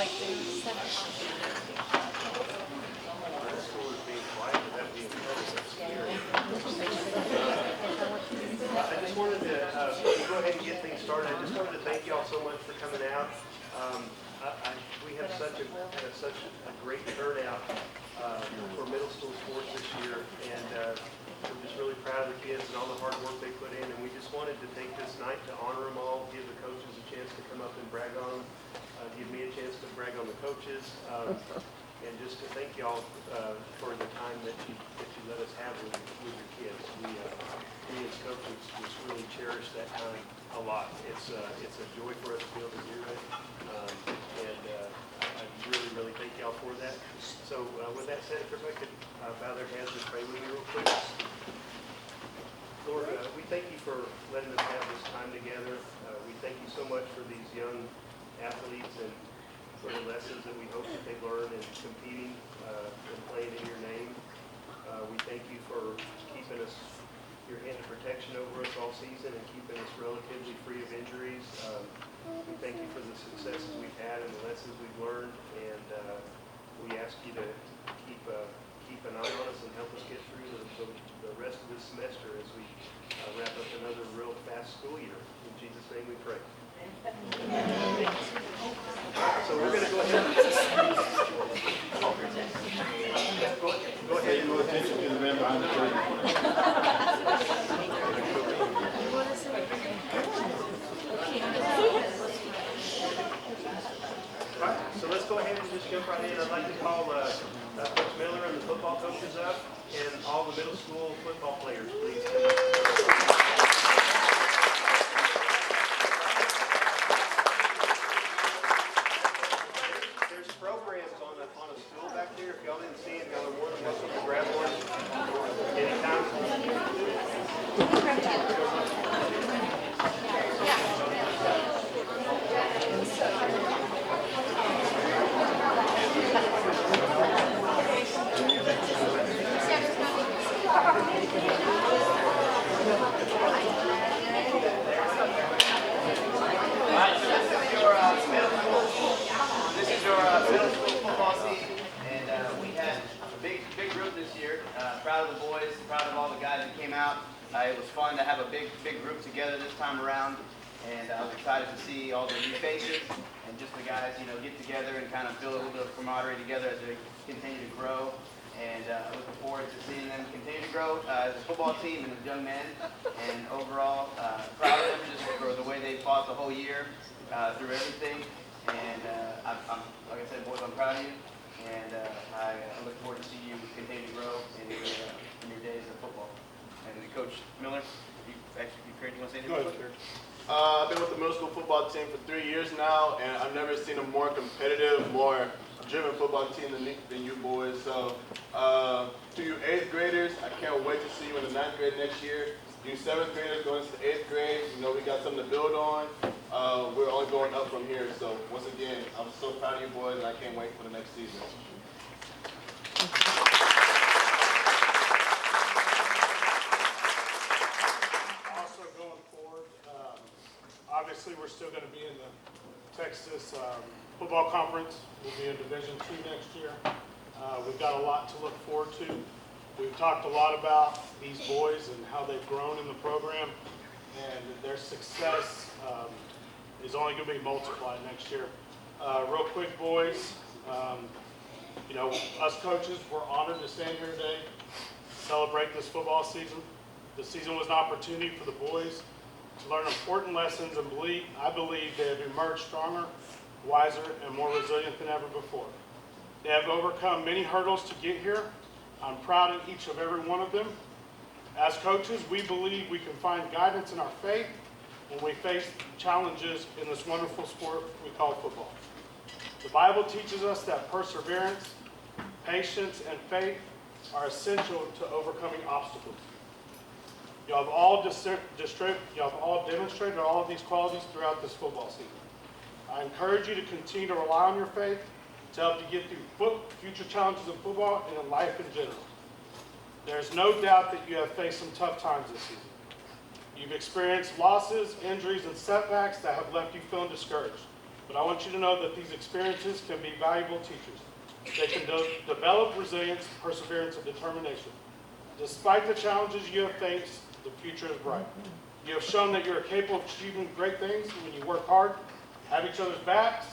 like the 7. I just wanted to go ahead and get things started. I just wanted to thank y'all so much for coming out. We have such a great turnout for middle school sports this year, and we're just really proud of the kids and all the hard work they put in. And we just wanted to take this night to honor them all, give the coaches a chance to come up and brag on them, give me a chance to brag on the coaches, and just to thank y'all for the time that you let us have with your kids. We as coaches just really cherish that time a lot. It's a joy for us to be able to do it, and I really thank y'all for that. So with that said, if everybody could bow their heads and pray with me real quick. Lord, we thank you for letting us have this time together. We thank you so much for these young athletes and for the lessons that we hope that they learn in competing and playing in your name. We thank you for keeping us, your hand of protection over us all season and keeping us relatively free of injuries. We thank you for the successes we've had and the lessons we've learned, and we ask you to keep an eye on us and help us get through the rest of this semester as we wrap up another real fast school year. In Jesus' name we pray. So we're going to go ahead. Go ahead and pay attention to the man behind the curtain. All right, so let's go ahead and just jump right in. I'd like to call Coach Miller and the football coaches up, and all the middle school football players, please come up. Proud of the boys, proud of all the guys that came out. It was fun to have a big group together this time around, and I was excited to see all the new faces and just the guys, get together and kind of feel a little bit of camaraderie together as they continue to grow. And looking forward to seeing them continue to grow as a football team and as young men. And overall, proud of them just for the way they fought the whole year through everything. And I'm, like I said, boys, I'm proud of you. And I look forward to see you continue to grow in your days of football. And Coach Miller, you want to say anything? Go ahead. I've been with the middle school football team for 3 years now, and I've never seen a more competitive, more driven football team than you boys. So to you 8th graders, I can't wait to see you in the 9th grade next year. You 7th graders going into the 8th grade, we got something to build on. We're only going up from here. So once again, I'm so proud of you boys, and I can't wait for the next season. Also going forward, obviously we're still going to be in the Texas football conference. We'll be in Division II next year. We've got a lot to look forward to. We've talked a lot about these boys and how they've grown in the program, and their success is only going to be multiplied next year. Real quick, boys, us coaches, we're honored to stand here today, celebrate this football season. The season was an opportunity for the boys to learn important lessons, and I believe they have emerged stronger, wiser, and more resilient than ever before. They have overcome many hurdles to get here. I'm proud of each of every one of them. As coaches, we believe we can find guidance in our faith when we face challenges in this wonderful sport we call football. The Bible teaches us that perseverance, patience, and faith are essential to overcoming obstacles. You have all demonstrated all of these qualities throughout this football season. I encourage you to continue to rely on your faith to help you get through future challenges in football and in life in general. There's no doubt that you have faced some tough times this season. You've experienced losses, injuries, and setbacks that have left you feeling discouraged. but I want you to know that these experiences can be valuable teachers. They can develop resilience, perseverance, and determination. Despite the challenges you have faced, the future is bright. You have shown that you are capable of achieving great things when you work hard, have each other's backs,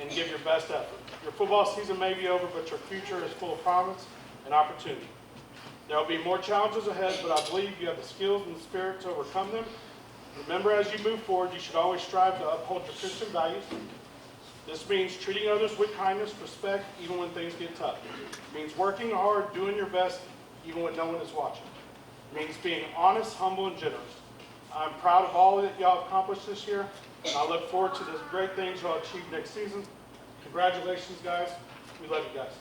and give your best effort. Your football season may be over, but your future is full of promise and opportunity. There will be more challenges ahead, but I believe you have the skills and the spirit to overcome them. Remember, as you move forward, you should always strive to uphold your Christian values. This means treating others with kindness, respect, even when things get tough. It means working hard, doing your best, even when no one is watching. It means being honest, humble, and generous. I'm proud of all that y'all accomplished this year, and I look forward to the great things y'all achieve next season. Congratulations, guys. We love you guys.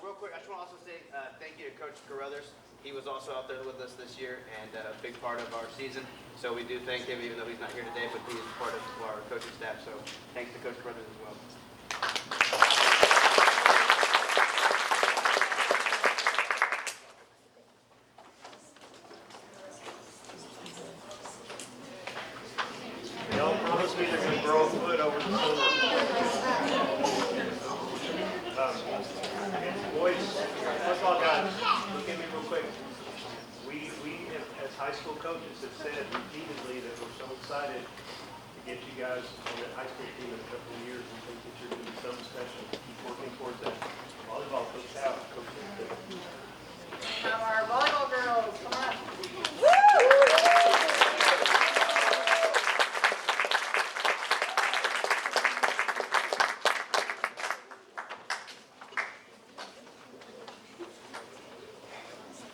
Real quick, I just want to also say thank you to Coach Carruthers. He was also out there with us this year and a big part of our season. So we do thank him, even though he's not here today, but he is part of our coaching staff. So thanks to Coach Carruthers as well. Y'all promise me they're going to grow a foot over the summer. Boys, football guys, look at me real quick. We as high school coaches have said repeatedly that we're so excited to get you guys on that high school team in a couple of years. We think that you're going to be something special. Keep working towards that. Volleyball, Coach Howe, Coach Howe. Have our volleyball girls, come on.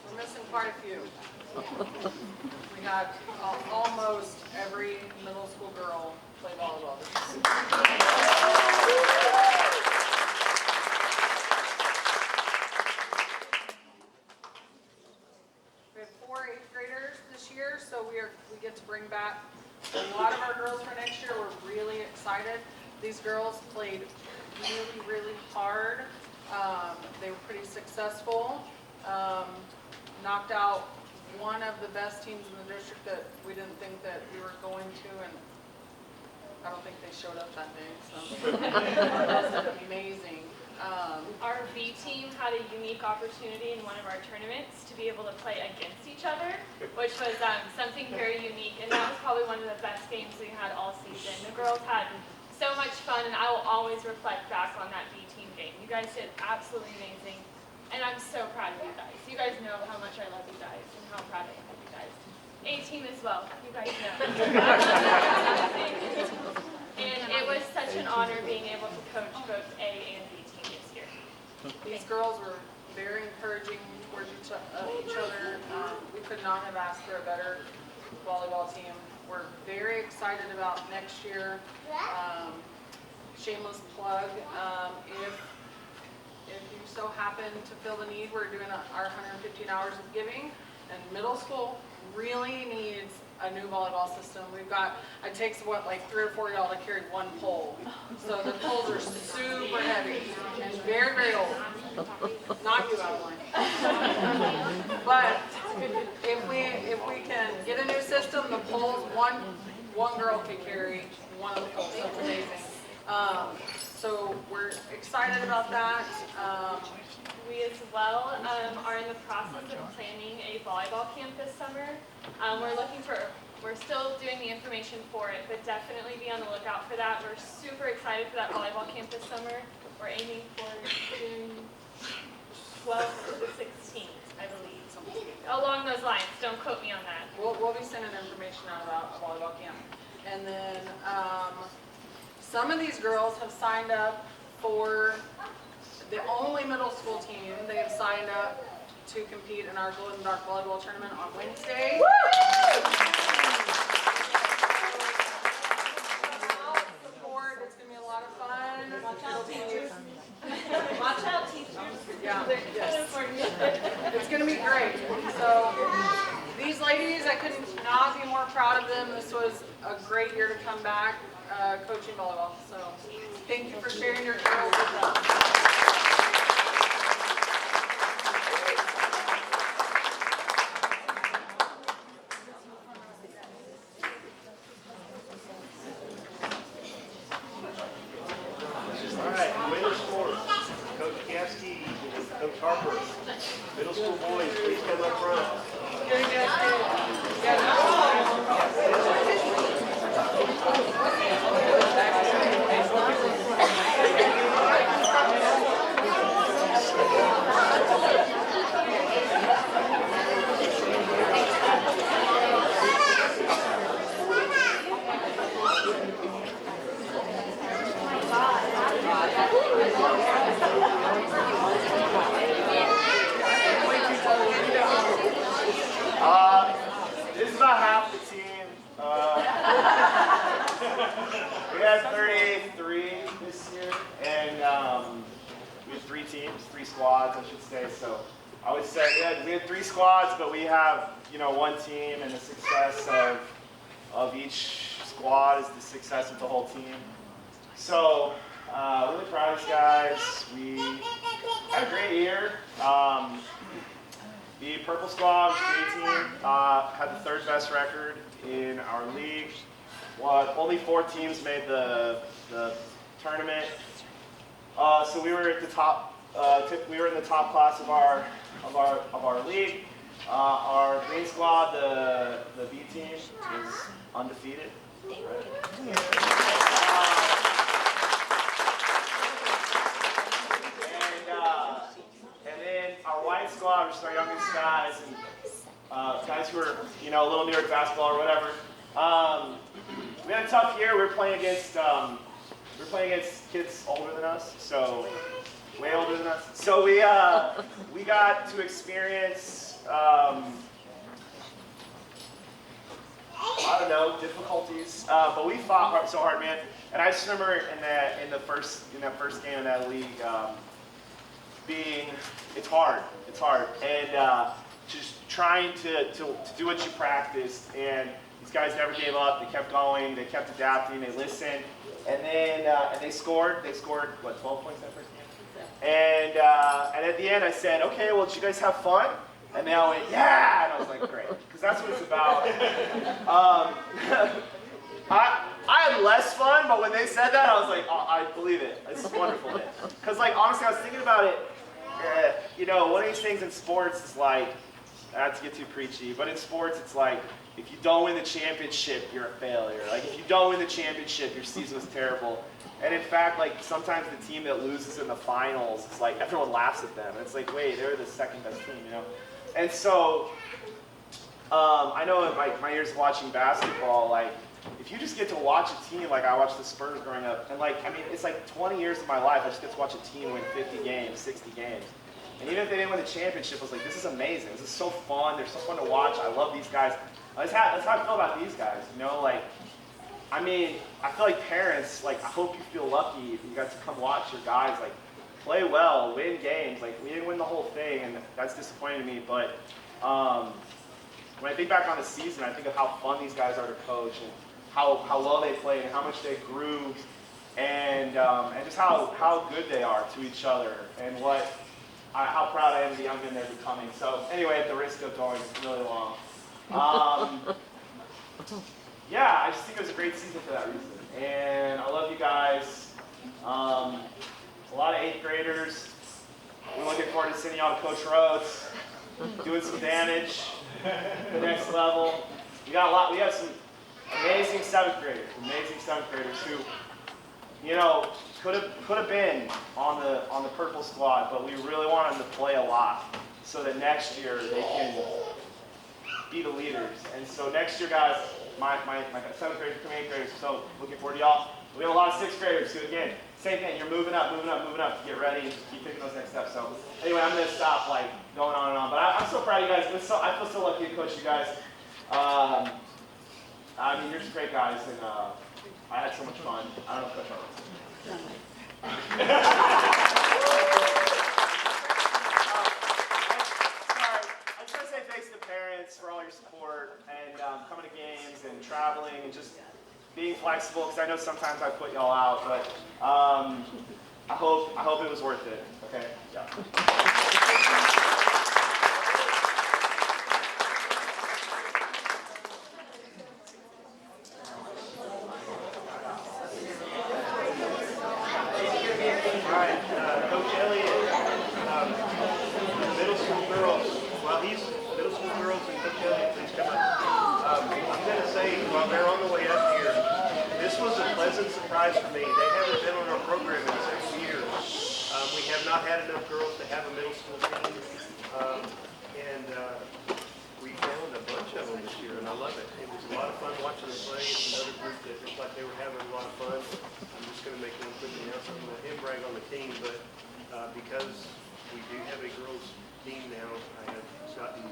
We're missing quite a few. We got almost every middle school girl play volleyball this season. We have 4 8th graders this year, so we get to bring back a lot of our girls for next year. We're really excited. These girls played really, really hard. They were pretty successful. Knocked out one of the best teams in the district that we didn't think that we were going to, and I don't think they showed up that day, so that was amazing. Our V team had a unique opportunity in one of our tournaments to be able to play against each other, which was something very unique, and that was probably one of the best games we had all season. The girls had so much fun, and I will always reflect back on that V team game. You guys did absolutely amazing, and I'm so proud of you guys. You guys know how much I love you guys and how proud I am of you guys. A team as well, you guys know. And it was such an honor being able to coach both A and B team this year. These girls were very encouraging towards each other. We could not have asked for a better volleyball team. We're very excited about next year. Shameless plug, if you so happen to feel the need, we're doing our 115 hours of giving, and middle school really needs a new volleyball system. We've got, it takes what, like 3 or 4 y'all to carry one pole. So the poles are super heavy and very, very old. Not you, Adeline. But if we can get a new system, the poles, one girl can carry one of the poles. That's amazing. So we're excited about that. We as well are in the process of planning a volleyball camp this summer. We're still doing the information for it, but definitely be on the lookout for that. We're super excited for that volleyball camp this summer. We're aiming for June 12th to the 16th, I believe. Along those lines, don't quote me on that. We'll be sending information out about a volleyball camp. And then some of these girls have signed up for the only middle school team. They have signed up to compete in our Glow in the Dark volleyball tournament on Wednesday. Support. It's going to be a lot of fun. Watch out, teachers. Watch out, teachers. Yeah. Yes. It's going to be great. So these ladies, I could not be more proud of them. This was a great year to come back coaching volleyball. So thank you for sharing your girls with us. squads, I should say. So I would say we had 3 squads, but we have, you know, one team, and the success of each squad is the success of the whole team. So really proud of these guys. We had a great year. The purple squad, the A team, had the 3rd best record in our league. Only 4 teams made the tournament. So we were at the top. We were in the top class of our league. Our green squad, the B team, is undefeated. And then our white squad, which is our youngest guys, and guys who are, you know, a little newer to basketball or whatever. We had a tough year. We were playing against kids older than us, so way older than us. So we got to experience I don't know, difficulties, but we fought so hard, man. And I just remember in that first game in that league, it's hard, and just trying to do what you practiced. And these guys never gave up. They kept going. They kept adapting. They listened, and then and they scored. They scored what, 12 points that first game. And at the end, I said, "Okay, well, did you guys have fun?" And they all went, "Yeah!" And I was like, "Great," because that's what it's about. I had less fun, but when they said that, I was like, "Oh, I believe it. It's wonderful." Because, like, honestly, I was thinking about it. You know, one of these things in sports is like, not to get too preachy, but in sports, it's like, if you don't win the championship, you're a failure. Like, if you don't win the championship, your season was terrible. And in fact, like, sometimes the team that loses in the finals, it's like, everyone laughs at them. And it's like, wait, they're the 2nd best team, you know? And so, I know in my years of watching basketball, like, if you just get to watch a team, like I watched the Spurs growing up, and like, I mean, it's like 20 years of my life, I just get to watch a team win 50 games, 60 games. And even if they didn't win the championship, I was like, this is amazing. This is so fun. They're so fun to watch. I love these guys. That's how I feel about these guys, you know? Like, I mean, I feel like parents, like, I hope you feel lucky if you got to come watch your guys, like, play well, win games. Like, we didn't win the whole thing, and that's disappointing to me. But when I think back on the season, I think of how fun these guys are to coach, and how well they played, and how much they grew, and just how good they are to each other, and how proud I am of the young men they're becoming. So anyway, at the risk of going really long, yeah, I just think it was a great season for that reason. And I love you guys. A lot of 8th graders. We're looking forward to sending y'all to Coach Rhodes, doing some damage at the next level. We have some amazing 7th graders who, you know, could have been on the purple squad, but we really want them to play a lot so that next year they can be the leaders. And so next year, guys, my 7th graders, 8th graders, so looking forward to y'all. We have a lot of 6th graders who, again, same thing, you're moving up to get ready and just keep taking those next steps. So anyway, I'm going to stop like going on and on, but I'm so proud of you guys. I feel so lucky to coach you guys. I mean, you're just great guys, and I had so much fun. I don't know if Coach Harlan. I just want to say thanks to parents for all your support and coming to games and traveling and just being flexible, because I know sometimes I put y'all out, but I hope it was worth it. Okay? Yeah. Surprise for me. They haven't been on our program in 6 years. We have not had enough girls to have a middle school team, and we found a bunch of them this year, and I love it. It was a lot of fun watching them play. It's another group that looked like they were having a lot of fun. I'm just going to make one quick announcement. I'm going to hand brag on the team, but because we do have a girls team now, I have gotten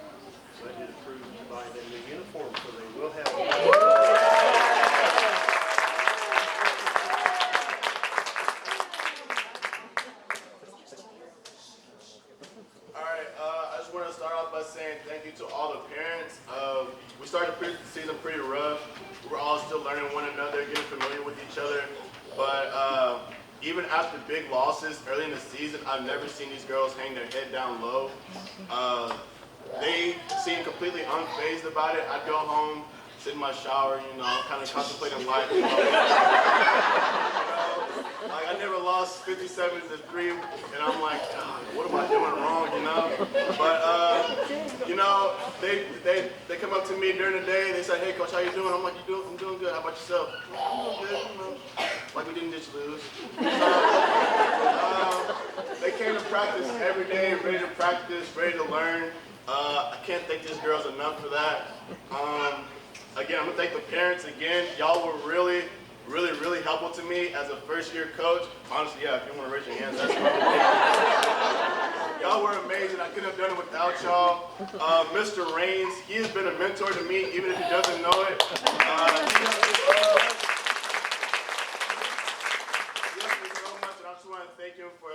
budget approved to buy them new uniforms, so they will have. the season pretty rough. We're all still learning one another, getting familiar with each other. But even after big losses early in the season, I've never seen these girls hang their head down low. They seem completely unfazed about it. I'd go home, sit in my shower, kind of contemplating life. Like, I never lost 57 to 3, and I'm like, God, what am I doing wrong, But, they come up to me during the day, they say, hey, Coach, how you doing? I'm like, I'm doing good. How about yourself? I'm doing good, like we didn't just lose. They came to practice every day, ready to practice, ready to learn. I can't thank these girls enough for that. Again, I'm gonna thank the parents again. Y'all were really helpful to me as a first-year coach. Honestly, yeah, if you want to raise your hands, that's fine. Y'all were amazing. I couldn't have done it without y'all. Mr. Raines, he has been a mentor to me, even if he doesn't know it. He helped me so much, and I just want to thank him for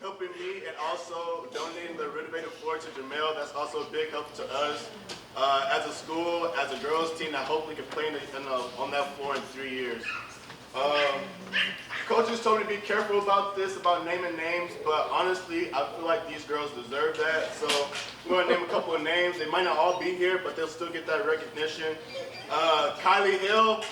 helping me and also donating the renovated floor to Jamel. That's also a big help to us as a school, as a girls team that hopefully can play on that floor in 3 years. Coaches told me to be careful about this, about naming names, but honestly, I feel like these girls deserve that. So I'm going to name a couple of names. They might not all be here, but they'll still get that recognition. Kylie Hill,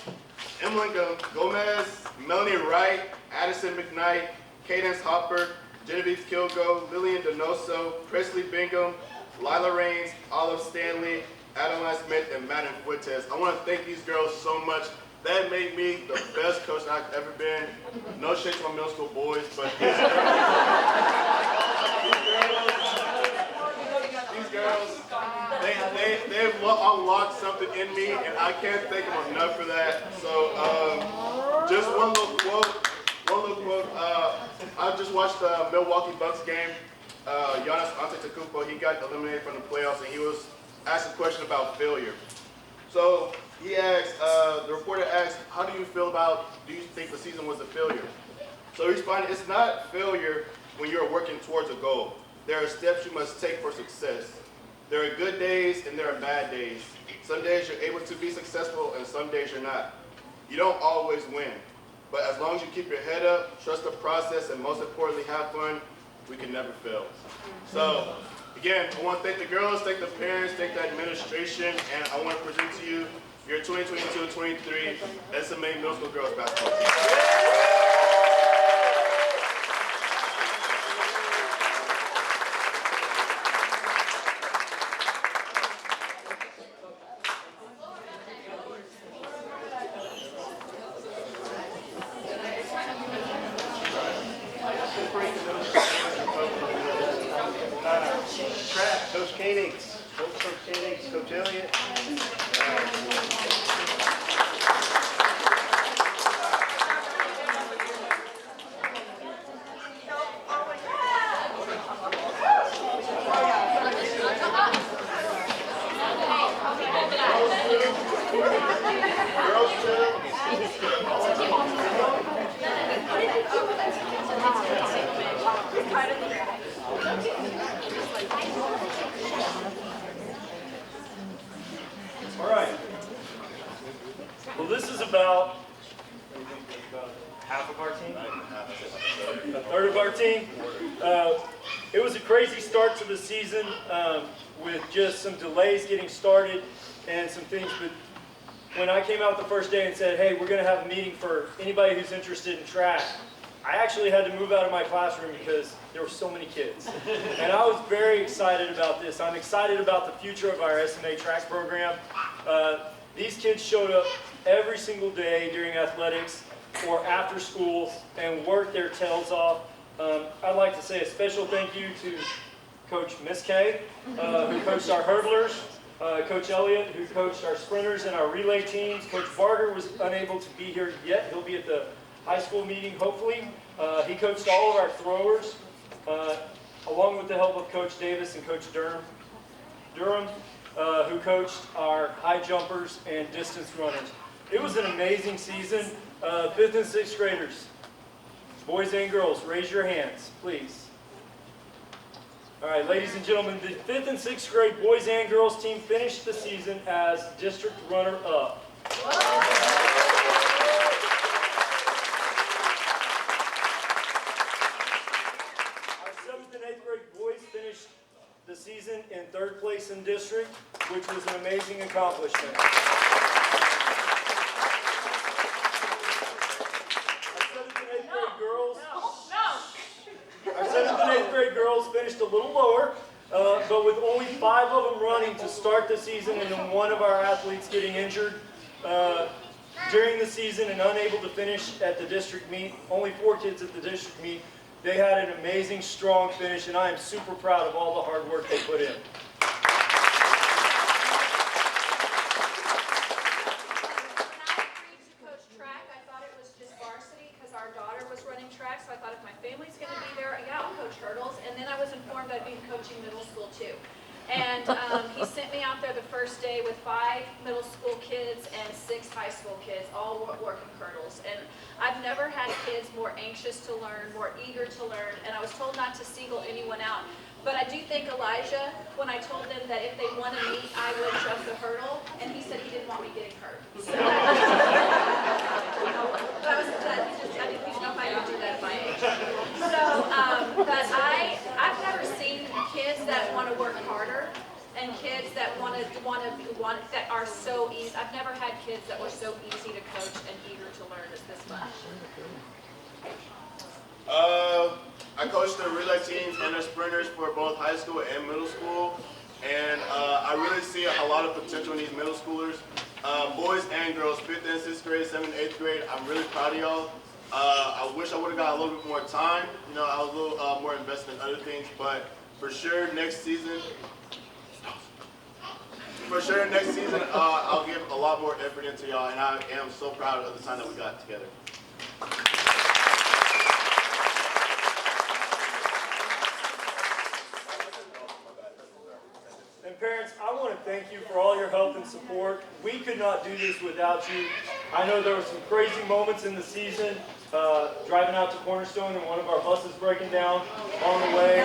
Emily Gomez, Melanie Wright, Addison McKnight, Cadence Hopper, Genevieve Kilgo, Lillian Donoso, Presley Bingham, Lila Raines, Olive Stanley, Adeline Smith, and Madden Fuentes. I want to thank these girls so much. That made me the best coach I've ever been. No shade to my middle school boys, but these girls, they've unlocked something in me, and I can't thank them enough for that. So just one little quote. I just watched the Milwaukee Bucks game. Giannis Antetokounmpo, he got eliminated from the playoffs, and he was asked a question about failure. So he asked, the reporter asked, how do you think the season was a failure? So he responded, it's not failure when you're working towards a goal. There are steps you must take for success. There are good days and there are bad days. Some days you're able to be successful and some days you're not. You don't always win. But as long as you keep your head up, trust the process, and most importantly, have fun, we can never fail. So, again, I want to thank the girls, thank the parents, thank the administration, and I want to present to you your 2022-23 SMA Middle School Girls Basketball team. Coach Koenigs, Coach Elliott. All right. Well, this is about half of our team, a third of our team. It was a crazy start to the season with just some delays getting started and some things. But when I came out the first day and said, hey, we're going to have a meeting for anybody who's interested in track, I actually had to move out of my classroom because there were so many kids. And I was very excited about this. I'm excited about the future of our SMA track program. These kids showed up every single day during athletics or after school and worked their tails off. I'd like to say a special thank you to Coach Miss K, who coached our hurdlers, Coach Elliott, who coached our sprinters and our relay teams. Coach Barger was unable to be here yet. He'll be at the high school meeting, hopefully. He coached all of our throwers, along with the help of Coach Davis and Coach Durham, who coached our high jumpers and distance runners. It was an amazing season. 5th and 6th graders, boys and girls, raise your hands, please. All right, ladies and gentlemen, the 5th and 6th grade boys and girls team finished the season as district runner-up. Our 7th and 8th grade boys finished the season in 3rd place in district, which was an amazing accomplishment. Our 7th and 8th grade girls finished a little lower, but with only 5 of them running to start the season and then one of our athletes getting injured during the season and unable to finish at the district meet, only 4 kids at the district meet, they had an amazing, strong finish, and I am super proud of all the hard work they put in. So I thought if my family's going to be there, yeah, I'll coach hurdles. And then I was informed I'd be coaching middle school too. And he sent me out there the first day with 5 middle school kids and 6 high school kids, all working hurdles. And I've never had kids more anxious to learn, more eager to learn, and I was told not to single anyone out. But I do thank Elijah when I told them that if they wanted me, I would jump the hurdle, and he said he didn't want me getting hurt. So, but I was glad. I didn't know if I could do that at my age. So, but I've never seen kids that want to work harder and kids that that are so easy. I've never had kids that were so easy to coach and eager to learn as this much. I coached the relay teams and the sprinters for both high school and middle school, and I really see a lot of potential in these middle schoolers, boys and girls, 5th and 6th grade, 7th and 8th grade. I'm really proud of y'all. I wish I would have got a little bit more time. You know, I was a little more invested in other things, but for sure next season, I'll give a lot more effort into y'all, and I am so proud of the time that we got together. And parents, I want to thank you for all your help and support. We could not do this without you. I know there were some crazy moments in the season, driving out to Cornerstone and one of our buses breaking down on the way.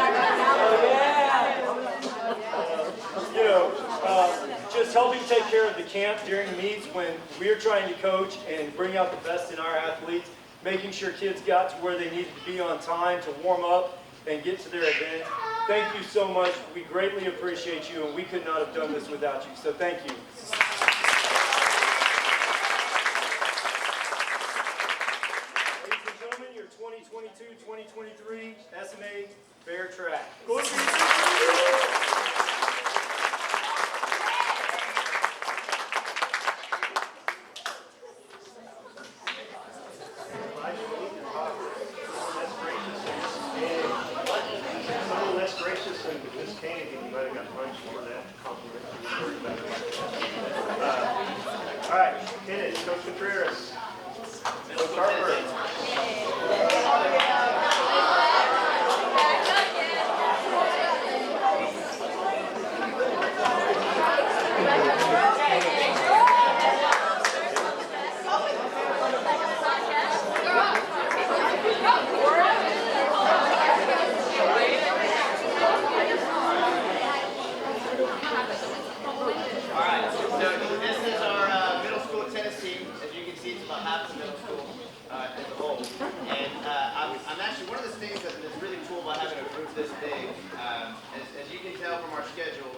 Just helping take care of the camp during meets when we're trying to coach and bring out the best in our athletes, making sure kids got to where they needed to be on time to warm up and get to their event. Thank you so much. We greatly appreciate you, and we could not have done this without you. So thank you. Ladies and gentlemen, your 2022-2023 SMA Fair Track. All right, tennis, Coach Contreras. Coach Harper. I'm actually, one of the things that's really cool about having a group this big, as you can tell from our schedule,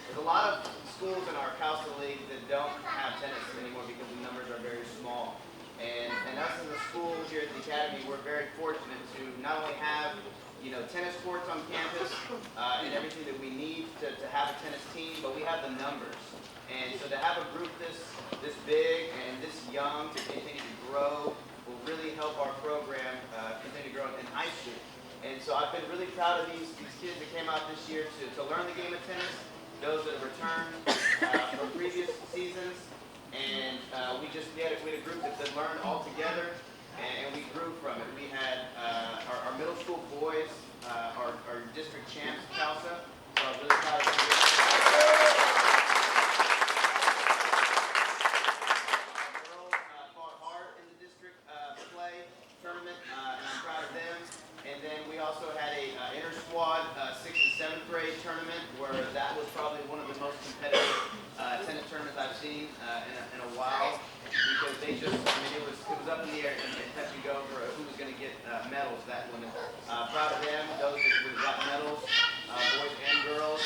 there's a lot of schools in our Coastal League that don't have tennis anymore because the numbers are very small. And us as a school here at the Academy, we're very fortunate to not only have, tennis courts on campus and everything that we need to have a tennis team, but we have the numbers. And so to have a group this big and this young to continue to grow will really help our program continue to grow in high school. And so I've been really proud of these kids that came out this year to learn the game of tennis, those that have returned from previous seasons. And we had a group that learned all together, and we grew from it. We had our middle school boys, our district champs, CALSA. So I was really proud of them. Tournament, and I'm proud of them. And then we also had a inter-squad 6th and 7th they just, I mean, it was up in the air and touch and go for who was going to get medals that one. Proud of them, those that got medals, boys and girls.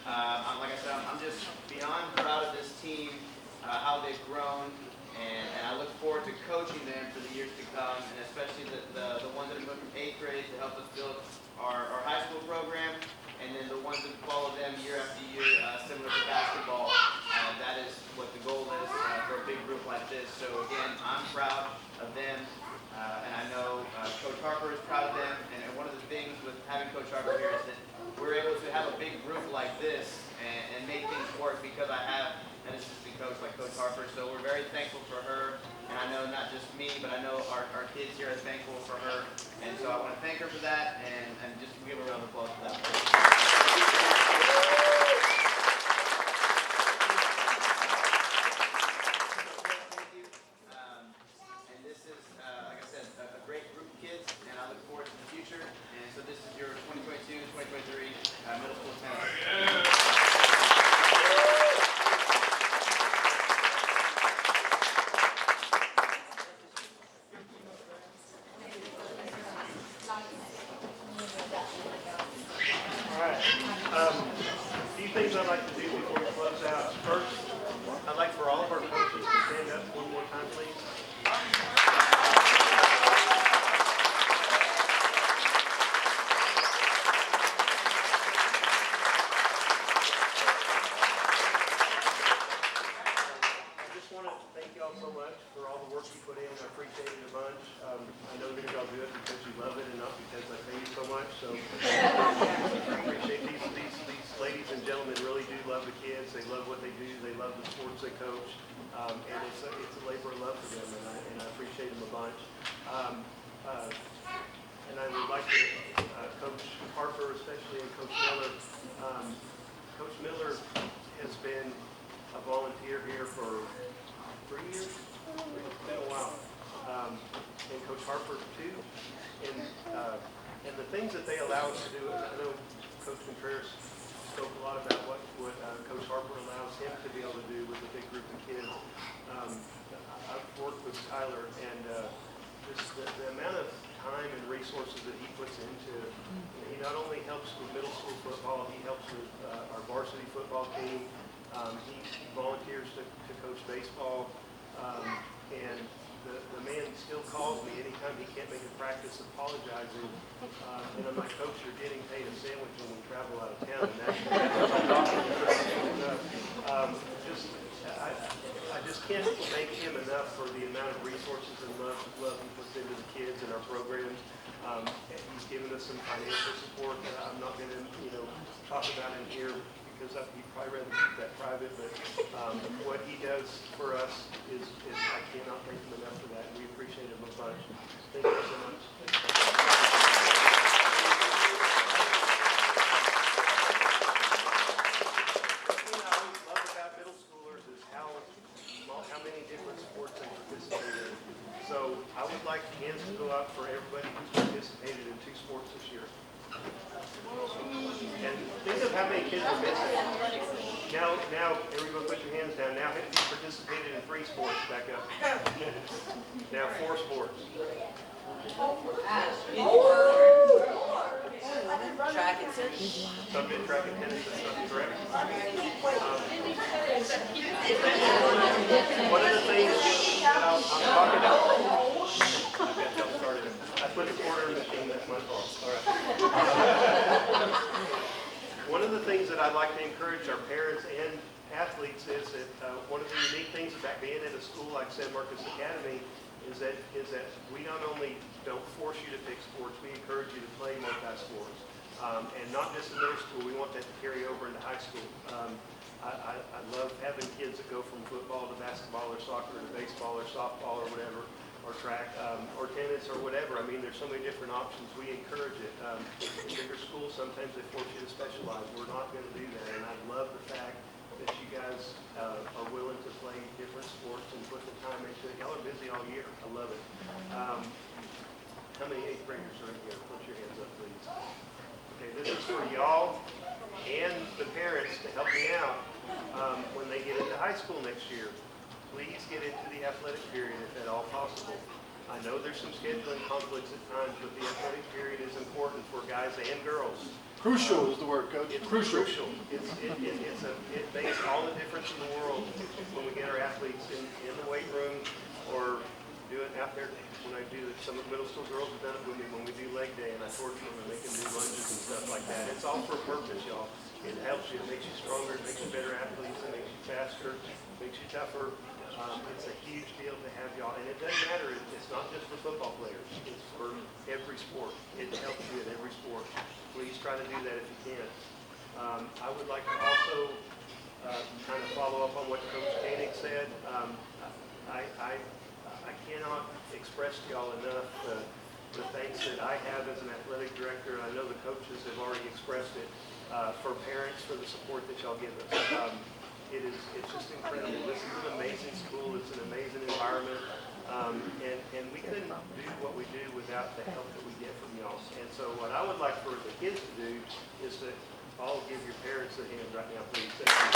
Like I said, I'm just beyond proud of this team, how they've grown, and I look forward to coaching them for the years to come, and especially the ones that are moving from 8th grade to help us build our high school program, and then the ones that follow them year after year, similar to basketball. That is what the goal is for a big group like this. So again, I'm proud of them, and I know Coach Harper is proud of them, and one of the things with having Coach Harper here is that we're able to have a big group like this and make things work because I have an assistant coach like Coach Harper. So we're very thankful for her, and I know not just me, but I know our kids here are thankful for her. And so I want to thank her for that, and just give her a round of applause for that. Thank you. And this is, like I said, a great group of kids, and I look forward to the future. And so this is your 2022-2023 middle school tennis. All right. A few things I'd like to do before we close out. First, I'd like for all of our coaches to stand up one more time, please. I just want to thank y'all so much for all the work you put in. I appreciate it a bunch. I know that y'all do it because you love it and not because I pay you so much. So I appreciate these ladies and gentlemen really do love the kids. They love what they do. They love the sports they coach. And it's a labor of love for them, and I appreciate them a bunch. And I would like to, Coach Harper especially, and Coach Miller. Coach Miller has been a volunteer here for 3 years. It's been a while. And Coach Harper too. And the things that they allow us to do, I know Coach Contreras spoke a lot about what Coach Harper allows him to be able to do with a big group of kids. I've worked with Tyler, and just the amount of time and resources that he puts into it. He not only helps with middle school football, he helps with our varsity football team. He volunteers to coach baseball, and the man still calls me anytime he can't make a practice apologizing. And I'm like, Coach, you're getting paid a sandwich when we travel out of town. And that's what I'm talking about. I just can't thank him enough for the amount of resources and love he puts into the kids and our programs. He's given us some financial support that I'm not going to, talk about in here because he'd probably rather keep that private. But what he does for us is I cannot thank him enough for that. And we appreciate him a bunch. Thank you so much. So I would like hands to go up for everybody who's participated in 2 sports this year. And think of how many kids are missing. Now, everybody put your hands down. Now if you participated in 3 sports, back up. Now 4 sports. Track and tennis. Some did track and tennis, that's not correct. One of the things that I'm talking about, I've got jump started. I put a quarter in the machine, that's my fault. All right. One of the things that I'd like to encourage our parents and athletes is that one of the unique things about being at a school like San Marcos Academy is that we not only don't force you to pick sports, we encourage you to play multi-sports. And not just in middle school, we want that to carry over into high school. I love having kids that go from football to basketball or soccer to baseball or softball or whatever, or track, or tennis or whatever. I mean, there's so many different options. We encourage it. In bigger schools, sometimes they force you to specialize. We're not going to do that. And I love the fact that you guys are willing to play different sports and put the time into it. Y'all are busy all year. I love it. How many 8th graders are in here? Put your hands up, please. Okay, this is for y'all and the parents to help me out when they get into high school next year. Please get into the athletic period if at all possible. I know there's some scheduling conflicts at times, but the athletic period is important for guys and girls. Crucial is the word, Coach. It's Crucial. It makes all the difference in the world when we get our athletes in the weight room or do it out there. When I do, some of the middle school girls have done it with me when we do leg day and I torture them and make them do lunges and stuff like that. It's all for a purpose, y'all. It helps you, it makes you stronger, it makes you better athletes, it makes you faster, it makes you tougher. It's a huge deal to have y'all, and it doesn't matter, it's not just for football players, it's for every sport. It helps you in every sport. Please try to do that if you can. I would like to also kind of follow up on what Coach Koenig said. I cannot express to y'all enough the thanks that I have as an athletic director. I know the coaches have already expressed it for parents, for the support that y'all give us. It's just incredible. This is an amazing school. It's an amazing environment. And we couldn't do what we do without the help that we get from y'all. And so what I would like for the kids to do is to all give your parents a hand right now, please. Thank you.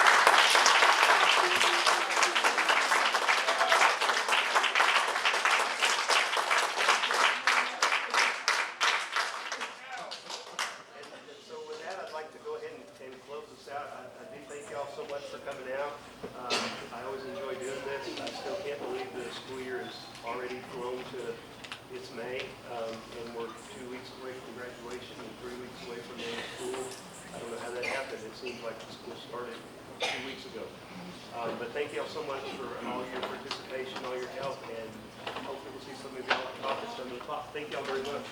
And close this out. I do thank y'all so much for coming out. I always enjoy doing this. I still can't believe the school year is already flown to its May, and we're 2 weeks away from graduation and 3 weeks away from the end of school. I don't know how that happened. It seems like the school started 2 weeks ago. But thank y'all so much for all your participation, all your help, and hopefully we'll see some of y'all at the office at 7 o'clock. Thank y'all very much.